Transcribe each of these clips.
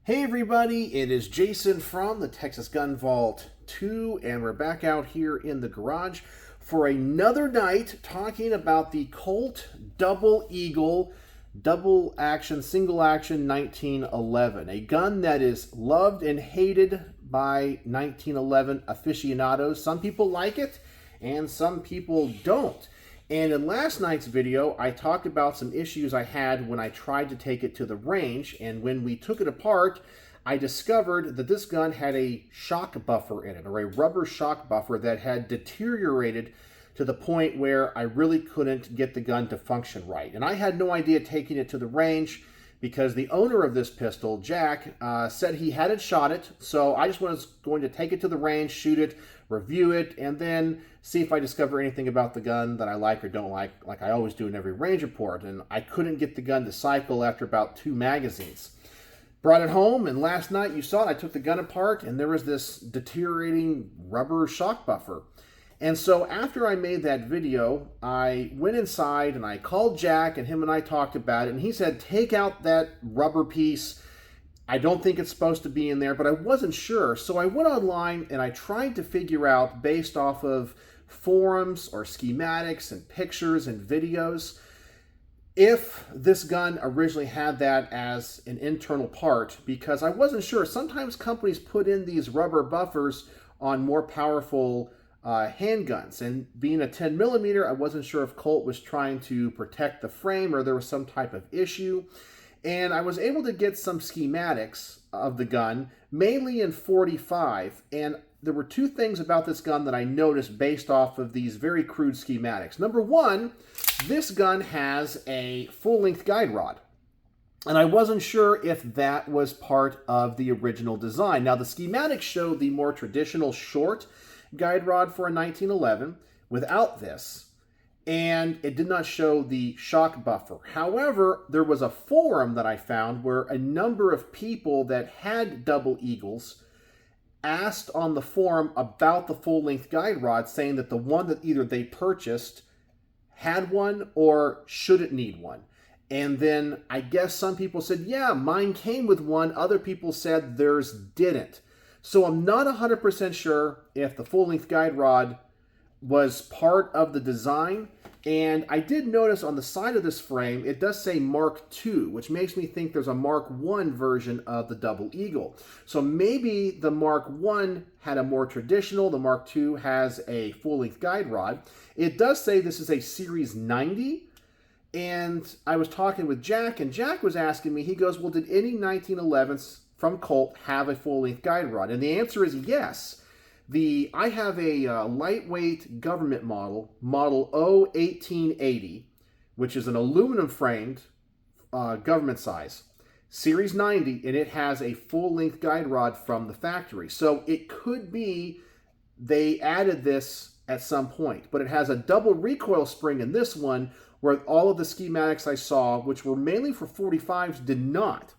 Hey everybody, it is Jason from the Texas Gun Vault 2, and we're back out here in the garage for another night talking about the Colt Double Eagle double action, single action 1911, a gun that is loved and hated by 1911 aficionados. Some people like it and some people don't. And in last night's video, I talked about some issues I had when I tried to take it to the range. And when we took it apart, I discovered that this gun had a shock buffer in it, or a rubber shock buffer that had deteriorated to the point where I really couldn't get the gun to function right. And I had no idea taking it to the range because the owner of this pistol, Jack, said he hadn't shot it. So I just was going to take it to the range, shoot it, review it, and then see if I discover anything about the gun that I like or don't like I always do in every range report. And I couldn't get the gun to cycle after about 2 magazines. Brought it home, and last night you saw it, I took the gun apart, and there was this deteriorating rubber shock buffer. And so after I made that video, I went inside and I called Jack, and him and I talked about it, and he said, take out that rubber piece. I don't think it's supposed to be in there, but I wasn't sure. So I went online and I tried to figure out, based off of forums or schematics and pictures and videos, if this gun originally had that as an internal part, because I wasn't sure. Sometimes companies put in these rubber buffers on more powerful handguns, and being a 10mm, I wasn't sure if Colt was trying to protect the frame or there was some type of issue. And I was able to get some schematics of the gun, mainly in 45, and there were 2 things about this gun that I noticed based off of these very crude schematics. Number one, this gun has a full-length guide rod, and I wasn't sure if that was part of the original design. Now, the schematics showed the more traditional short guide rod for a 1911 without this, and it did not show the shock buffer. However, there was a forum that I found where a number of people that had double eagles asked on the forum about the full-length guide rod, saying that the one that either they purchased had one or shouldn't need one. And then I guess some people said, yeah, mine came with one. Other people said theirs didn't. So I'm not 100% sure if the full-length guide rod was part of the design. And I did notice on the side of this frame, it does say Mark II, which makes me think there's a Mark I version of the Double Eagle. So maybe the Mark I had a more traditional, the Mark II has a full-length guide rod. It does say this is a Series 90. And I was talking with Jack, and Jack was asking me, he goes, well, did any 1911s from Colt have a full-length guide rod? And the answer is yes. I have a lightweight government model, Model O1880, which is an aluminum-framed government size, Series 90, and it has a full-length guide rod from the factory. So it could be they added this at some point, but it has a double recoil spring in this one, where all of the schematics I saw, which were mainly for 45s, did not.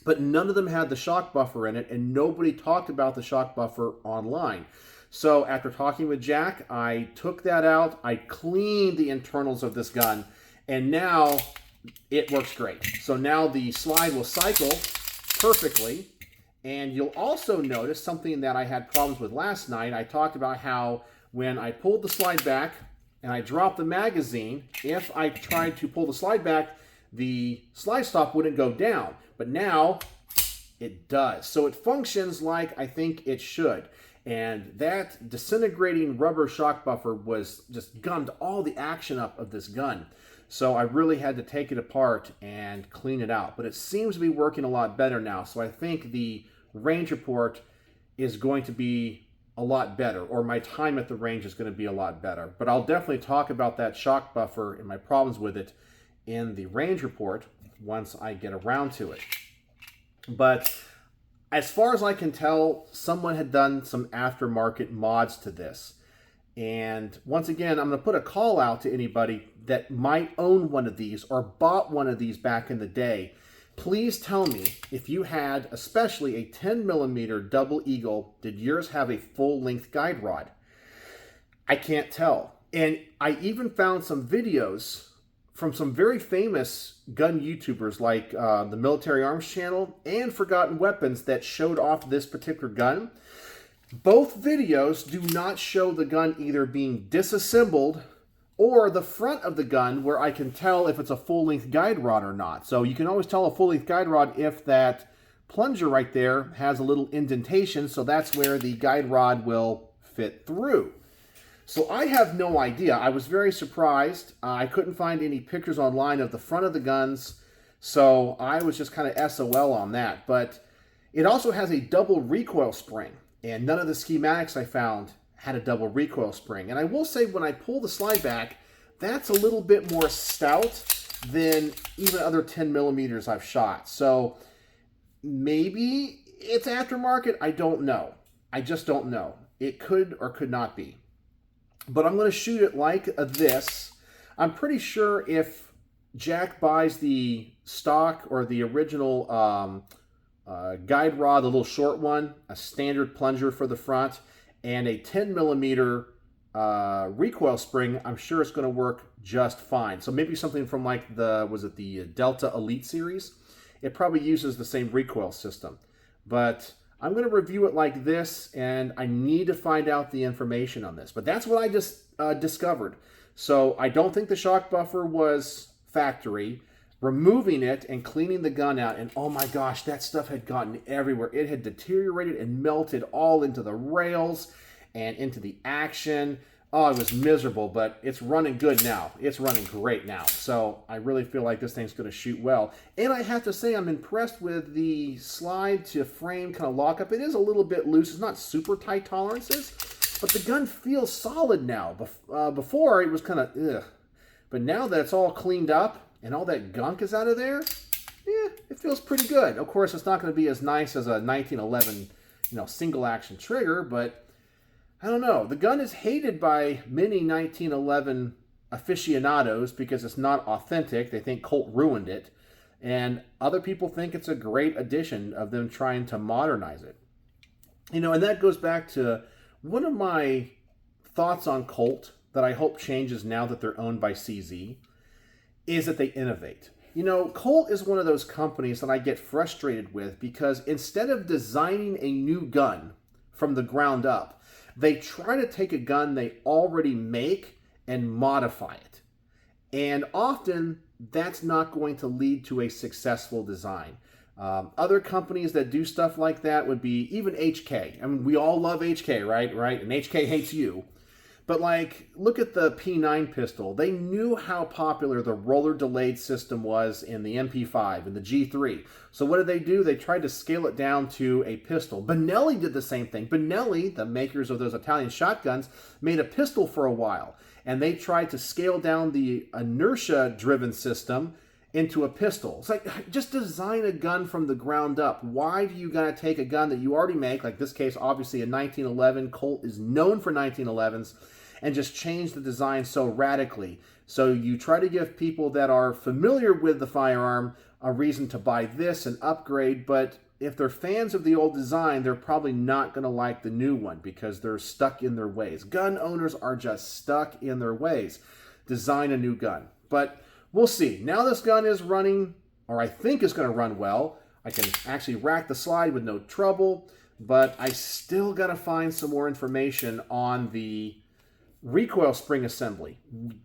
But none of them had the shock buffer in it, and nobody talked about the shock buffer online. So after talking with Jack, I took that out, I cleaned the internals of this gun, and now it works great. So now the slide will cycle perfectly, and you'll also notice something that I had problems with last night. I talked about how when I pulled the slide back and I dropped the magazine, if I tried to pull the slide back, the slide stop wouldn't go down. But now it does. So it functions like I think it should. And that disintegrating rubber shock buffer was just gummed all the action up of this gun. So I really had to take it apart and clean it out. But it seems to be working a lot better now. So I think the range report is going to be a lot better, or my time at the range is going to be a lot better. But I'll definitely talk about that shock buffer and my problems with it in the range report once I get around to it. But as far as I can tell, someone had done some aftermarket mods to this. And once again, I'm going to put a call out to anybody that might own one of these or bought one of these back in the day. Please tell me if you had, especially a 10mm Double Eagle, did yours have a full-length guide rod? I can't tell. And I even found some videos from some very famous gun YouTubers like the Military Arms Channel and Forgotten Weapons that showed off this particular gun. Both videos do not show the gun either being disassembled or the front of the gun where I can tell if it's a full-length guide rod or not. So you can always tell a full-length guide rod if that plunger right there has a little indentation, so that's where the guide rod will fit through. So I have no idea. I was very surprised. I couldn't find any pictures online of the front of the guns, so I was just kind of SOL on that. But it also has a double recoil spring, and none of the schematics I found had a double recoil spring. And I will say, when I pull the slide back, that's a little bit more stout than even other 10 millimeters I've shot. So maybe it's aftermarket. I don't know. I just don't know. It could or could not be. But I'm going to shoot it like this. I'm pretty sure if Jack buys the stock or the original guide rod, the little short one, a standard plunger for the front, and a 10 millimeter recoil spring, I'm sure it's going to work just fine. So maybe something from like the Delta Elite series. It probably uses the same recoil system. But I'm going to review it like this, and I need to find out the information on this. But that's what I just discovered. So I don't think the shock buffer was factory. Removing it and cleaning the gun out, and oh my gosh, that stuff had gotten everywhere. It had deteriorated and melted all into the rails and into the action. Oh, it was miserable, but it's running good now. It's running great now. So I really feel like this thing's going to shoot well. And I have to say, I'm impressed with the slide to frame kind of lockup. It is a little bit loose. It's not super tight tolerances, but the gun feels solid now. Before, it was kind of ugh. But now that it's all cleaned up and all that gunk is out of there, yeah, it feels pretty good. Of course, it's not going to be as nice as a 1911, single action trigger, but I don't know. The gun is hated by many 1911 aficionados because it's not authentic. They think Colt ruined it. And other people think it's a great addition of them trying to modernize it. And that goes back to one of my thoughts on Colt that I hope changes now that they're owned by CZ, is that they innovate. Colt is one of those companies that I get frustrated with because instead of designing a new gun from the ground up, they try to take a gun they already make and modify it. And often, that's not going to lead to a successful design. Other companies that do stuff like that would be even HK. I mean, we all love HK, right? And HK hates you. But look at the P9 pistol. They knew how popular the roller delayed system was in the MP5 and the G3. So what did they do? They tried to scale it down to a pistol. Benelli did the same thing. Benelli, the makers of those Italian shotguns, made a pistol for a while. And they tried to scale down the inertia-driven system into a pistol. It's like, just design a gun from the ground up. Why do you gotta take a gun that you already make, like this case, obviously a 1911, Colt is known for 1911s, and just change the design so radically? So you try to give people that are familiar with the firearm a reason to buy this and upgrade, but if they're fans of the old design, they're probably not going to like the new one because they're stuck in their ways. Gun owners are just stuck in their ways. Design a new gun. But we'll see. Now this gun is running, or I think it's going to run well. I can actually rack the slide with no trouble, but I still got to find some more information on the recoil spring assembly.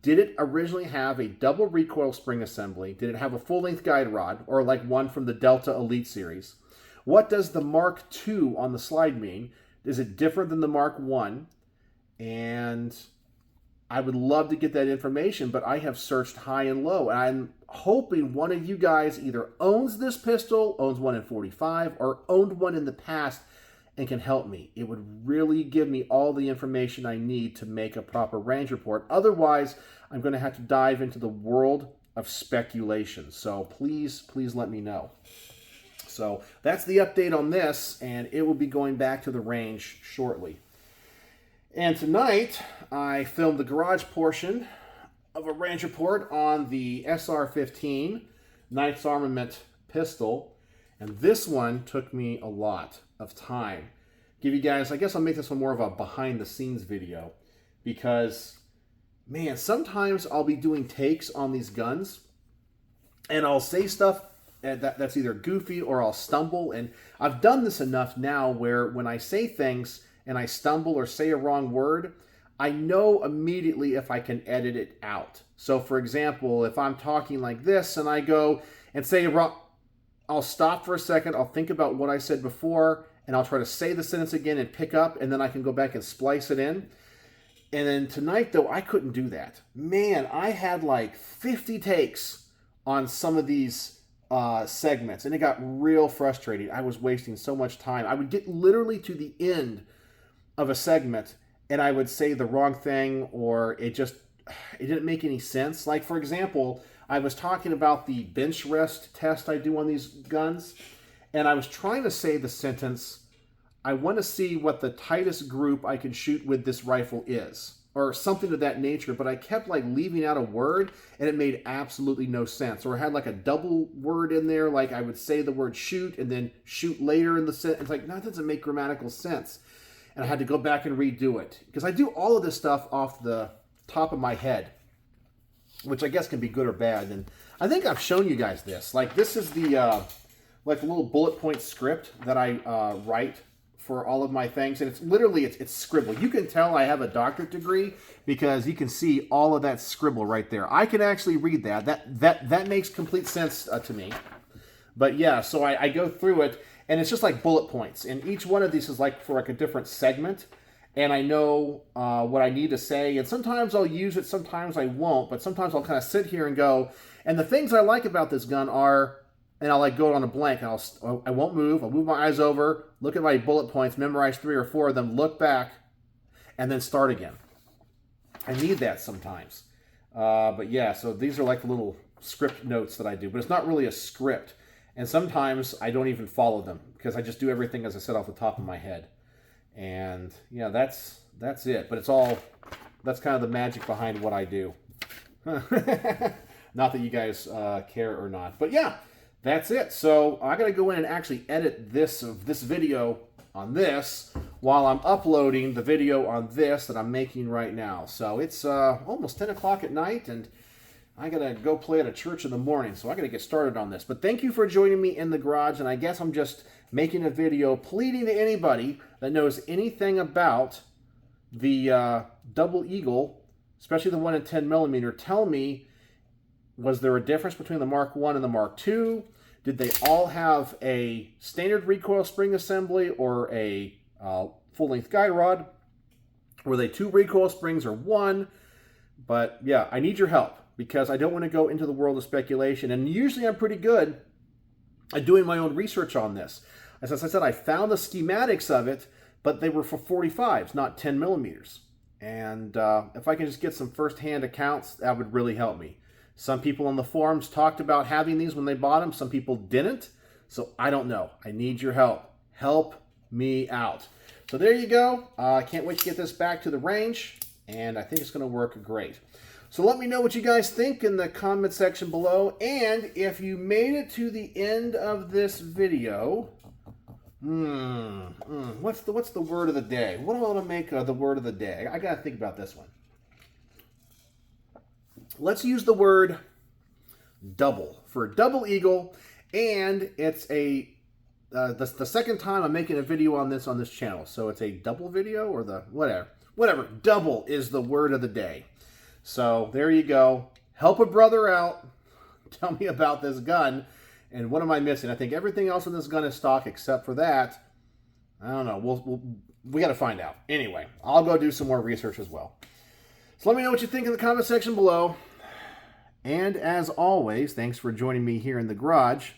Did it originally have a double recoil spring assembly? Did it have a full-length guide rod, or like one from the Delta Elite series? What does the Mark II on the slide mean? Is it different than the Mark I? And I would love to get that information, but I have searched high and low. And I'm hoping one of you guys either owns this pistol, owns one in .45, or owned one in the past and can help me. It would really give me all the information I need to make a proper range report. Otherwise, I'm going to have to dive into the world of speculation. So please let me know. So that's the update on this, and it will be going back to the range shortly. And tonight, I filmed the garage portion of a range report on the SR-15 Knight's Armament pistol, and this one took me a lot of time. Give you guys, I guess I'll make this one more of a behind-the-scenes video, because man, sometimes I'll be doing takes on these guns, and I'll say stuff that's either goofy or I'll stumble. And I've done this enough now where when I say things and I stumble or say a wrong word, I know immediately if I can edit it out. So for example, if I'm talking like this and I go and say wrong, I'll stop for a second, I'll think about what I said before, and I'll try to say the sentence again and pick up, and then I can go back and splice it in. And then tonight, though, I couldn't do that. Man, I had like 50 takes on some of these segments, and it got real frustrating. I was wasting so much time. I would get literally to the end of a segment, and I would say the wrong thing, or it didn't make any sense. Like, for example, I was talking about the bench rest test I do on these guns, and I was trying to say the sentence, I want to see what the tightest group I can shoot with this rifle is, or something of that nature, but I kept like leaving out a word, and it made absolutely no sense. Or I had like a double word in there, like I would say the word shoot and then shoot later in the sentence. It's like, no, that doesn't make grammatical sense. And I had to go back and redo it, because I do all of this stuff off the top of my head, which I guess can be good or bad. And I think I've shown you guys this. Like, this is the like a little bullet point script that I write for all of my things, and it's literally it's scribble. You can tell I have a doctorate degree because you can see all of that scribble right there. I can actually read that. That makes complete sense to me. But yeah, so I go through it, and it's just like bullet points, and each one of these is like for like a different segment, and I know what I need to say, and sometimes I'll use it, sometimes I won't, but sometimes I'll kind of sit here and go, and the things I like about this gun are, and I'll like go on a blank, and I won't move, I'll move my eyes over, look at my bullet points, memorize 3 or 4 of them, look back, and then start again. I need that sometimes. But yeah, so these are like the little script notes that I do, but it's not really a script. And sometimes I don't even follow them because I just do everything, as I said, off the top of my head. And yeah, that's it. But that's kind of the magic behind what I do. Not that you guys care or not. But yeah, that's it. So I got to go in and actually edit this video on this while I'm uploading the video on this that I'm making right now. So it's almost 10 o'clock at night, and I gotta go play at a church in the morning, so I gotta get started on this. But thank you for joining me in the garage, and I guess I'm just making a video pleading to anybody that knows anything about the Double Eagle, especially the one in 10mm. Tell me, was there a difference between the Mark I and the Mark II? Did they all have a standard recoil spring assembly or a full-length guide rod? Were they 2 recoil springs or 1? But yeah, I need your help, because I don't want to go into the world of speculation. And usually I'm pretty good at doing my own research on this. As I said, I found the schematics of it, but they were for 45s, not 10mm. And if I can just get some first-hand accounts, that would really help me. Some people on the forums talked about having these when they bought them. Some people didn't. So I don't know. I need your help. Help me out. So there you go. I can't wait to get this back to the range, and I think it's going to work great. So let me know what you guys think in the comment section below. And if you made it to the end of this video, what's the word of the day? What do I want to make the word of the day? I got to think about this one. Let's use the word double for Double Eagle. And it's the second time I'm making a video on this channel. So it's a double video, or the whatever. Double is the word of the day. So there you go. Help a brother out. Tell me about this gun. And what am I missing? I think everything else in this gun is stock except for that. I don't know. We got to find out. Anyway, I'll go do some more research as well. So let me know what you think in the comment section below. And as always, thanks for joining me here in the garage.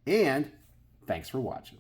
And thanks for watching.